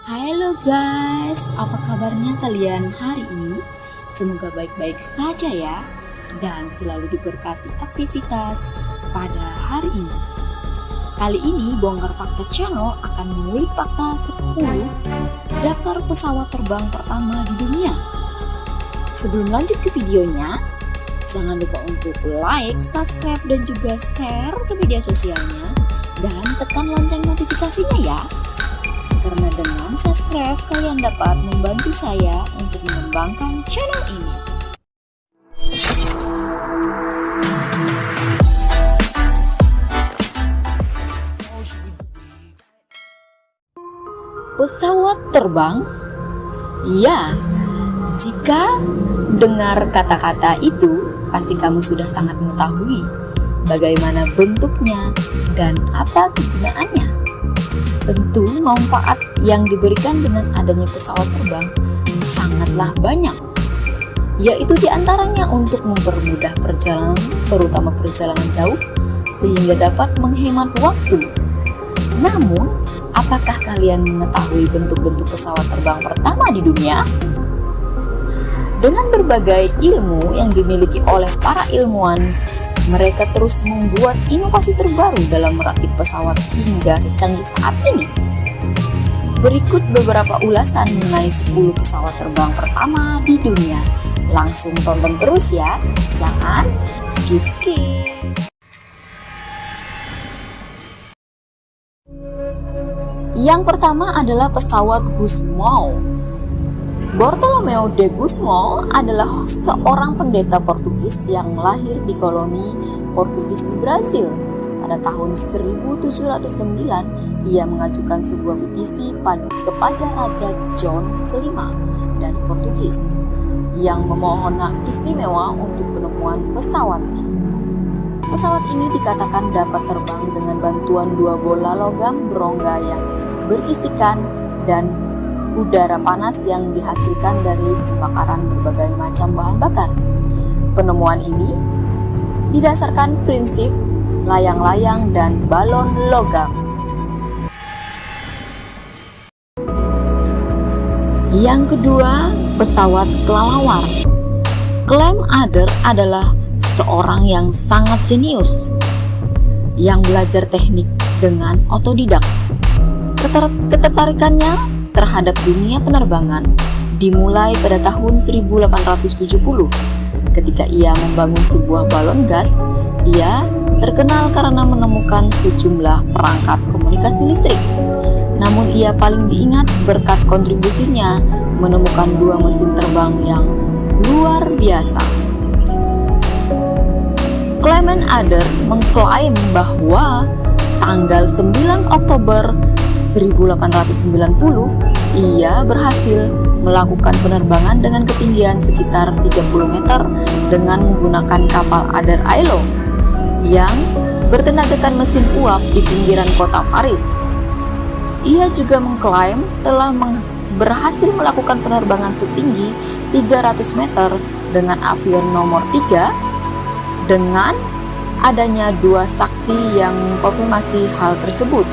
Halo guys, apa kabarnya kalian hari ini? Semoga baik-baik saja ya, dan selalu diberkati aktivitas pada hari ini. Kali ini Bongkar Fakta Channel akan mengulik fakta 10 daftar pesawat terbang pertama di dunia. Sebelum lanjut ke videonya, jangan lupa untuk like, subscribe, dan juga share ke media sosialnya, dan tekan lonceng notifikasinya ya. Karena dengan subscribe kalian dapat membantu saya untuk mengembangkan channel ini. Pesawat terbang? Ya, jika dengar kata-kata itu, pasti kamu sudah sangat mengetahui bagaimana bentuknya dan apa kegunaannya. Tentu manfaat yang diberikan dengan adanya pesawat terbang sangatlah banyak, yaitu diantaranya untuk mempermudah perjalanan, terutama perjalanan jauh, sehingga dapat menghemat waktu. Namun, apakah kalian mengetahui bentuk-bentuk pesawat terbang pertama di dunia? Dengan berbagai ilmu yang dimiliki oleh para ilmuwan, mereka terus membuat inovasi terbaru dalam merakit pesawat hingga secanggih saat ini. Berikut beberapa ulasan mengenai 10 pesawat terbang pertama di dunia. Langsung tonton terus ya, jangan skip-skip. Yang pertama adalah pesawat Gusmão. Bartolomeu de Gusmão adalah seorang pendeta Portugis yang lahir di koloni Portugis di Brazil. Pada tahun 1709, ia mengajukan sebuah petisi kepada Raja John V dari Portugis yang memohon hak istimewa untuk penemuan pesawatnya. Pesawat ini dikatakan dapat terbang dengan bantuan 2 bola logam berongga yang berisikan dan udara panas yang dihasilkan dari pembakaran berbagai macam bahan bakar. Penemuan ini didasarkan prinsip layang-layang dan balon logam. Yang kedua, pesawat kelelawar. Clem Ader adalah seorang yang sangat jenius yang belajar teknik dengan otodidak. Ketertarikannya terhadap dunia penerbangan dimulai pada tahun 1870. Ketika ia membangun sebuah balon gas, ia terkenal karena menemukan sejumlah perangkat komunikasi listrik. Namun ia paling diingat berkat kontribusinya menemukan 2 mesin terbang yang luar biasa. Clement Ader mengklaim bahwa tanggal 9 Oktober 1890, ia berhasil melakukan penerbangan dengan ketinggian sekitar 30 meter dengan menggunakan kapal Ader Ailo yang bertenagakan mesin uap di pinggiran kota Paris. Ia juga mengklaim telah berhasil melakukan penerbangan setinggi 300 meter dengan avion nomor 3 dengan adanya 2 saksi yang mengkonfirmasi hal tersebut.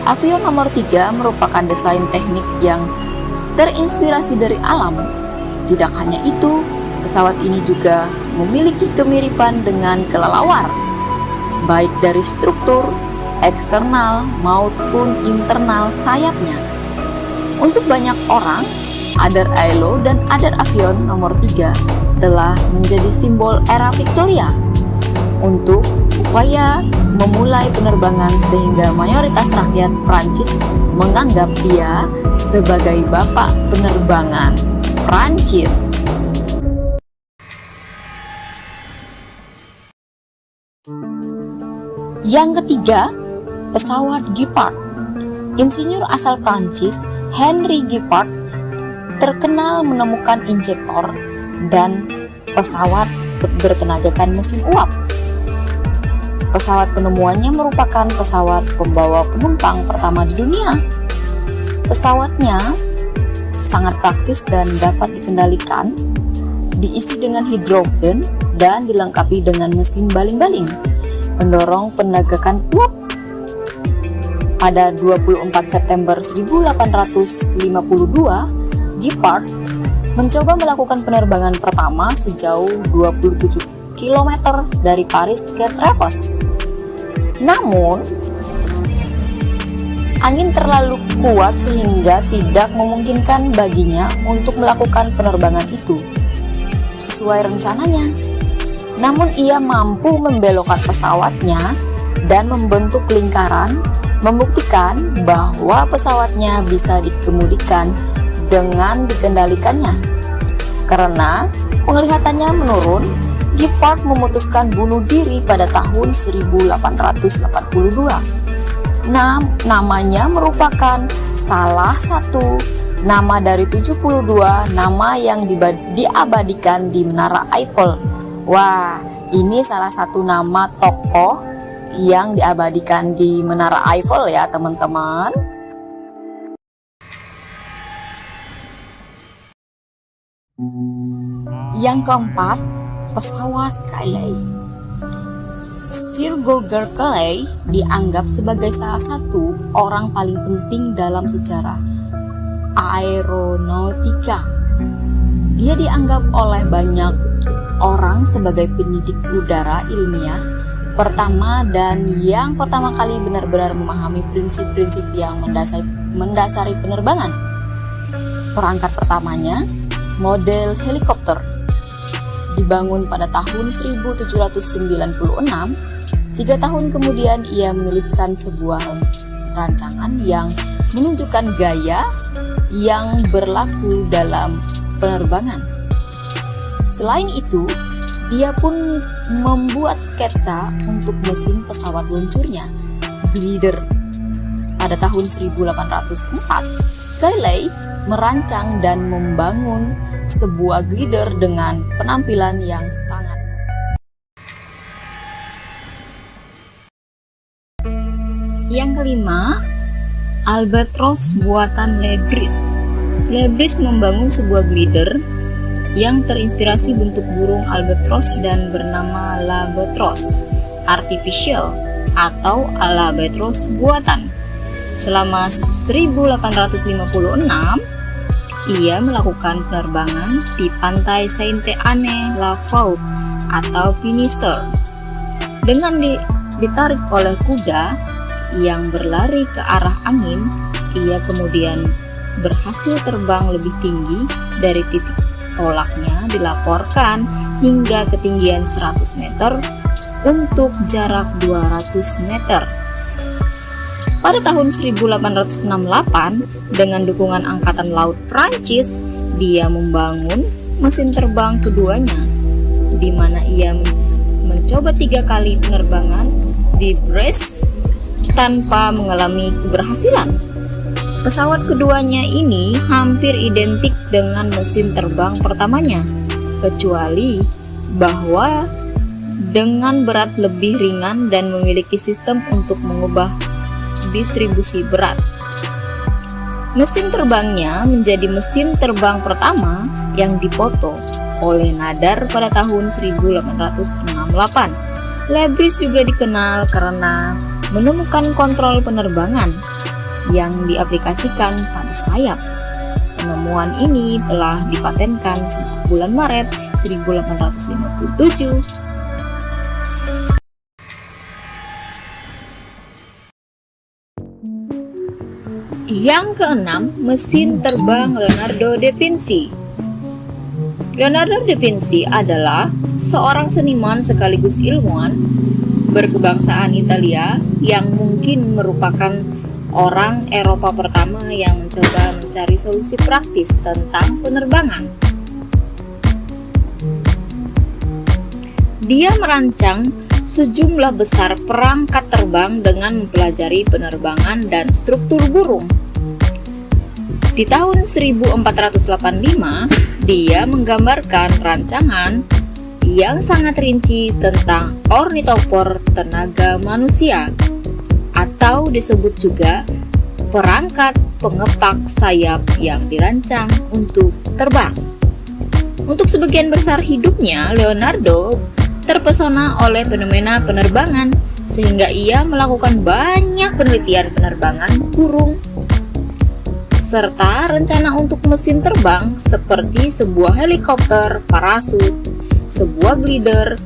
Avion nomor 3 merupakan desain teknik yang terinspirasi dari alam. Tidak hanya itu, pesawat ini juga memiliki kemiripan dengan kelelawar, baik dari struktur, eksternal maupun internal sayapnya. Untuk banyak orang, Ader Ailo dan Ader Avion nomor 3 telah menjadi simbol era Victoria untuk upaya memulai penerbangan, sehingga mayoritas rakyat Prancis menganggap dia sebagai bapak penerbangan Prancis. Yang ketiga, pesawat Gepard. Insinyur asal Prancis Henry Gepard terkenal menemukan injektor dan pesawat bertenagakan mesin uap. Pesawat penemuannya merupakan pesawat pembawa penumpang pertama di dunia. Pesawatnya sangat praktis dan dapat dikendalikan, diisi dengan hidrogen dan dilengkapi dengan mesin baling-baling pendorong penegakan uap. Pada 24 September 1852, Giffard mencoba melakukan penerbangan pertama sejauh 27 km dari Paris ke Treves. Namun, angin terlalu kuat sehingga tidak memungkinkan baginya untuk melakukan penerbangan itu sesuai rencananya. Namun ia mampu membelokkan pesawatnya dan membentuk lingkaran, membuktikan bahwa pesawatnya bisa dikemudikan dengan dikendalikannya. Karena penglihatannya menurun, Giffard memutuskan bunuh diri pada tahun 1882. Namanya merupakan salah satu nama dari 72 nama yang diabadikan di Menara Eiffel. Wah, ini salah satu nama tokoh yang diabadikan di Menara Eiffel ya teman-teman. Yang keempat, pesawat Cayley. Sir-George Cayley dianggap sebagai salah satu orang paling penting dalam sejarah aeronautika. Dia dianggap oleh banyak orang sebagai penyidik udara ilmiah pertama dan yang pertama kali benar-benar memahami prinsip-prinsip yang mendasari penerbangan. Perangkat pertamanya, model helikopter, dibangun pada tahun 1796. 3 tahun kemudian ia menuliskan sebuah rancangan yang menunjukkan gaya yang berlaku dalam penerbangan. Selain itu, dia pun membuat sketsa untuk mesin pesawat luncurnya, glider. Pada tahun 1804, Cayley merancang dan membangun sebuah glider dengan penampilan yang sangat. Yang kelima, Albatros buatan Lebris. Lebris membangun sebuah glider yang terinspirasi bentuk burung albatros dan bernama Albatros artificial atau Albatros buatan. Selama 1856, ia melakukan penerbangan di pantai Sainte-Anne-la-Faute atau Finistère. Dengan ditarik oleh kuda yang berlari ke arah angin, ia kemudian berhasil terbang lebih tinggi dari titik tolaknya dilaporkan hingga ketinggian 100 meter untuk jarak 200 meter. Pada tahun 1868, dengan dukungan Angkatan Laut Prancis, dia membangun mesin terbang keduanya, di mana ia mencoba 3 kali penerbangan di Brest tanpa mengalami keberhasilan. Pesawat keduanya ini hampir identik dengan mesin terbang pertamanya, kecuali bahwa dengan berat lebih ringan dan memiliki sistem untuk mengubah distribusi berat. Mesin terbangnya menjadi mesin terbang pertama yang dipoto oleh Nadar pada tahun 1868. Lebris juga dikenal karena menemukan kontrol penerbangan yang diaplikasikan pada sayap. Penemuan ini telah dipatenkan sejak bulan Maret 1857. Yang keenam, mesin terbang Leonardo da Vinci. Leonardo da Vinci adalah seorang seniman sekaligus ilmuwan berkebangsaan Italia yang mungkin merupakan orang Eropa pertama yang mencoba mencari solusi praktis tentang penerbangan. Dia merancang sejumlah besar perangkat terbang dengan mempelajari penerbangan dan struktur burung. Di tahun 1485, dia menggambarkan rancangan yang sangat rinci tentang ornitopter tenaga manusia, atau disebut juga perangkat pengepak sayap yang dirancang untuk terbang. Untuk sebagian besar hidupnya, Leonardo terpesona oleh fenomena penerbangan sehingga ia melakukan banyak penelitian penerbangan burung serta rencana untuk mesin terbang seperti sebuah helikopter parasut, sebuah glider.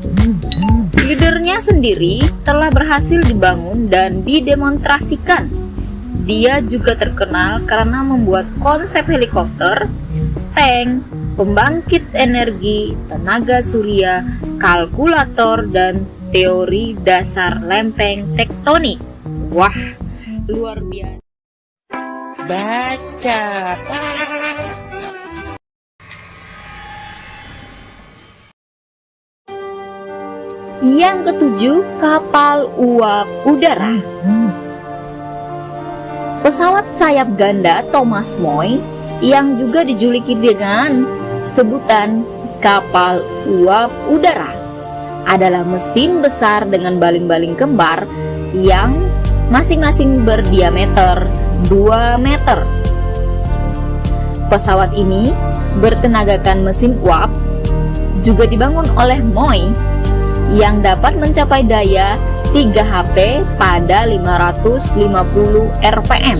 Glidernya sendiri telah berhasil dibangun dan didemonstrasikan. Dia juga terkenal karena membuat konsep helikopter, tank, pembangkit energi, tenaga surya, kalkulator, dan teori dasar lempeng tektonik. Wah, luar biasa. Baca. Yang ketujuh, kapal uap udara. Pesawat sayap ganda Thomas Moy yang juga dijuluki dengan sebutan kapal uap udara adalah mesin besar dengan baling-baling kembar yang masing-masing berdiameter 2 meter. Pesawat ini bertenagakan mesin uap, juga dibangun oleh Moy yang dapat mencapai daya 3 HP pada 550 rpm.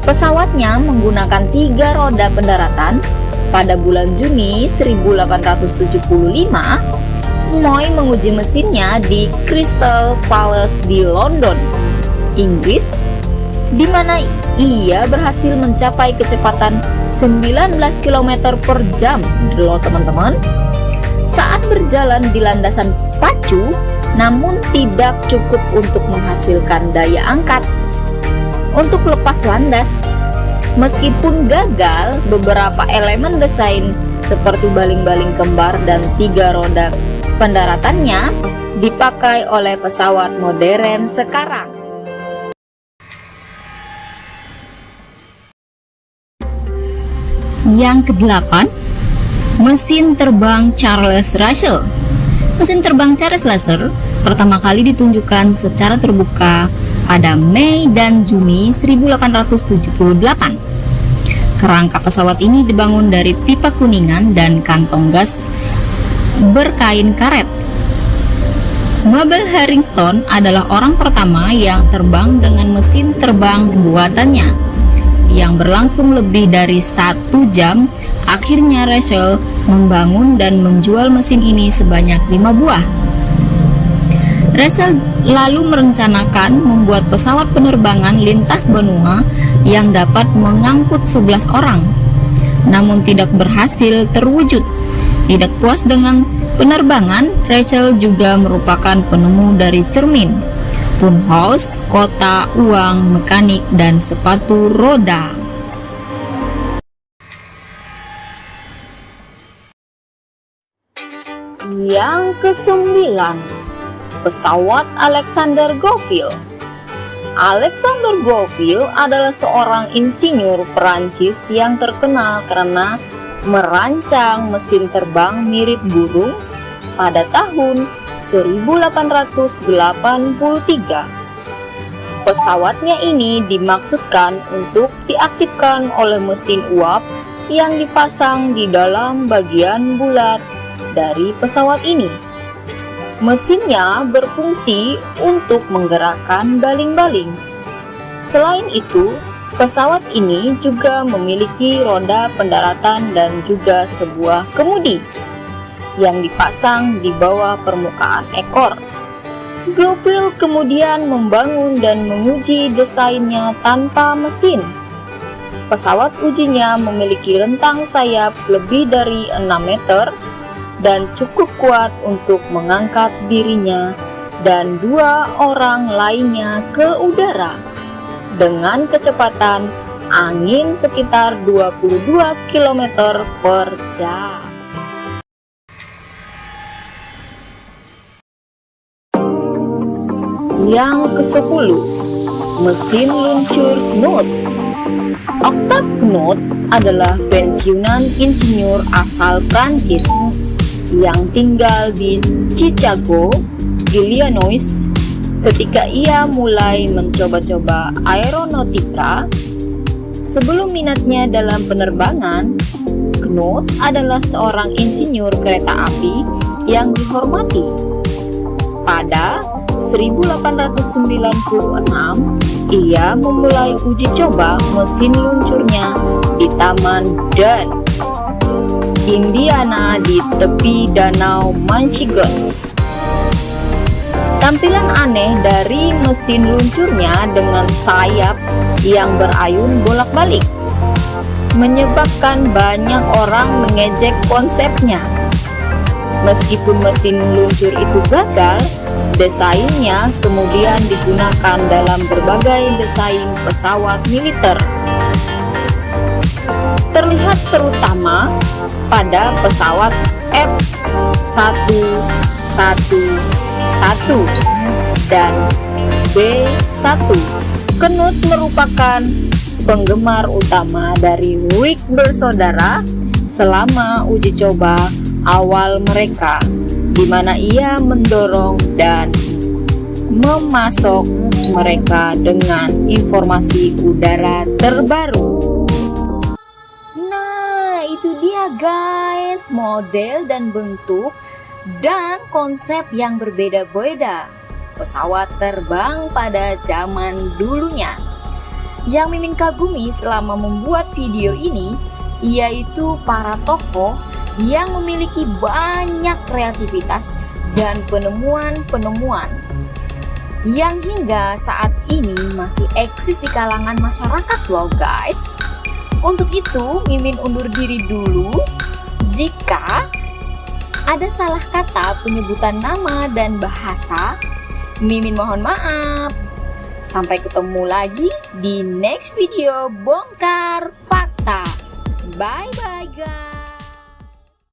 Pesawatnya menggunakan 3 roda pendaratan. Pada bulan Juni 1875, Moy menguji mesinnya di Crystal Palace di London, Inggris, di mana ia berhasil mencapai kecepatan 19 km per jam. Loh teman-teman, saat berjalan di landasan pacu, namun tidak cukup untuk menghasilkan daya angkat untuk lepas landas. Meskipun gagal, beberapa elemen desain seperti baling-baling kembar dan 3 roda pendaratannya dipakai oleh pesawat modern sekarang. Yang kedelapan, mesin terbang Charles Russell. Mesin terbang Charles Russell pertama kali ditunjukkan secara terbuka pada Mei dan Juni 1878. Kerangka pesawat ini dibangun dari pipa kuningan dan kantong gas berkain karet. Mabel Harrington adalah orang pertama yang terbang dengan mesin terbang buatannya yang berlangsung lebih dari 1 jam. Akhirnya Russell membangun dan menjual mesin ini sebanyak 5 buah. Russell lalu merencanakan membuat pesawat penerbangan lintas benua yang dapat mengangkut 11 orang, namun tidak berhasil terwujud. Tidak puas dengan penerbangan, Russell juga merupakan penemu dari cermin, funhouse, kotak uang, mekanik, dan sepatu roda. Yang ke-9, pesawat Alexander Gouville. Alexander Gouville adalah seorang insinyur Perancis yang terkenal karena merancang mesin terbang mirip burung pada tahun 1883. Pesawatnya ini dimaksudkan untuk diaktifkan oleh mesin uap yang dipasang di dalam bagian bulat dari pesawat ini. Mesinnya berfungsi untuk menggerakkan baling-baling. Selain itu, pesawat ini juga memiliki roda pendaratan dan juga sebuah kemudi yang dipasang di bawah permukaan ekor. Gouville kemudian membangun dan menguji desainnya tanpa mesin. Pesawat ujinya memiliki rentang sayap lebih dari 6 meter dan cukup kuat untuk mengangkat dirinya dan 2 orang lainnya ke udara dengan kecepatan angin sekitar 22 km per jam. Yang ke-10, mesin luncur Knut. Octave Knut adalah pensiunan insinyur asal Prancis yang tinggal di Chicago, Illinois. Ketika ia mulai mencoba-coba aeronautika, sebelum minatnya dalam penerbangan, Knut adalah seorang insinyur kereta api yang dihormati. Pada 1896, ia memulai uji coba mesin luncurnya di Taman Dun, Indiana di tepi Danau Michigan. Tampilan aneh dari mesin luncurnya dengan sayap yang berayun bolak-balik menyebabkan banyak orang mengejek konsepnya. Meskipun mesin luncur itu gagal, desainnya kemudian digunakan dalam berbagai desain pesawat militer. Terlihat terutama pada pesawat F111 dan B1. Knut merupakan penggemar utama dari Wright bersaudara selama uji coba awal mereka, di mana ia mendorong dan memasok mereka dengan informasi udara terbaru. Nah, itu dia guys, model dan bentuk dan konsep yang berbeda-beda pesawat terbang pada zaman dulunya. Yang Mimin kagumi selama membuat video ini yaitu para tokoh yang memiliki banyak kreativitas dan penemuan-penemuan yang hingga saat ini masih eksis di kalangan masyarakat loh guys. Untuk itu Mimin undur diri dulu. Jika ada salah kata penyebutan nama dan bahasa, Mimin mohon maaf. Sampai ketemu lagi di next video Bongkar Fakta. Bye bye guys.